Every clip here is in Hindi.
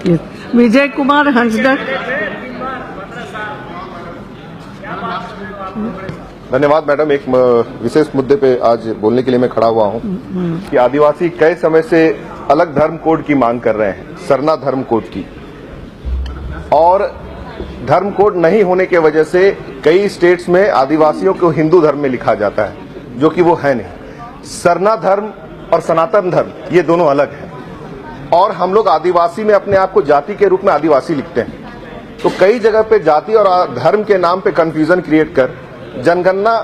विजय कुमार हंसदर। धन्यवाद मैडम। एक विशेष मुद्दे पे आज बोलने के लिए मैं खड़ा हुआ हूं कि आदिवासी कई समय से अलग धर्म कोड की मांग कर रहे हैं, सरना धर्म कोड की, और धर्म कोड नहीं होने के वजह से कई स्टेट्स में आदिवासियों को हिंदू धर्म में लिखा जाता है, जो कि वो है नहीं। सरना धर्म और सनातन धर्म ये दोनों अलग हैं, और हम लोग आदिवासी में अपने आप को जाति के रूप में आदिवासी लिखते हैं। तो कई जगह पे जाति और धर्म के नाम पे कंफ्यूजन क्रिएट कर जनगणना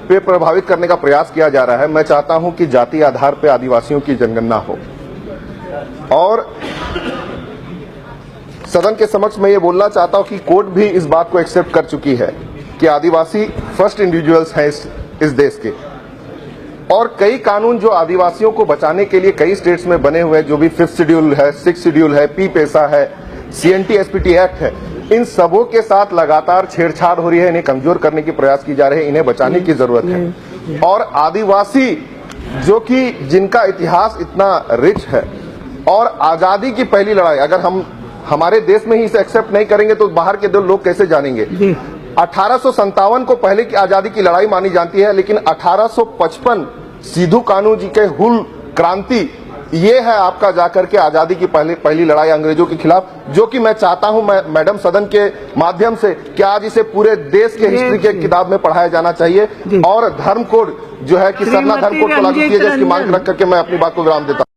पे प्रभावित करने का प्रयास किया जा रहा है। मैं चाहता हूं कि जाति आधार पे आदिवासियों की जनगणना हो। और सदन के समक्ष मैं ये बोलना चाहता हूं कि कोर्ट भी इस बात को एक्सेप्ट कर चुकी है कि आदिवासी फर्स्ट इंडिविजुअल्स हैं इस देश के, और कई कानून जो आदिवासियों को बचाने के लिए कई स्टेट्स में बने हुए हैं, जो भी 5th शेड्यूल है, 6th शेड्यूल है, पी पेसा है, CNT SPT एक्ट है, इन सबों के साथ लगातार छेड़छाड़ हो रही है। इन्हें कमजोर करने की प्रयास की जा रहे हैं। इन्हें बचाने की जरूरत है। और आदिवासी जो कि जिनका इतिहास इतना रिच है, और आजादी की पहली लड़ाई अगर हम हमारे देश में ही इसे एक्सेप्ट नहीं करेंगे तो बाहर के दो लोग कैसे जानेंगे। 1857 को पहले की आजादी की लड़ाई मानी जाती है, लेकिन 1855 सिद्धू कानू जी के हुल क्रांति, ये है आपका जाकर के आजादी की पहली लड़ाई अंग्रेजों के खिलाफ, जो कि मैं चाहता हूं मैडम सदन के माध्यम से कि आज इसे पूरे देश के हिस्ट्री के किताब में पढ़ाया जाना चाहिए। और धर्म कोड जो है कि सरना धर्म कोड को लागू किया जाए, इसकी मांग रख करके मैं अपनी बात को विराम देता हूं।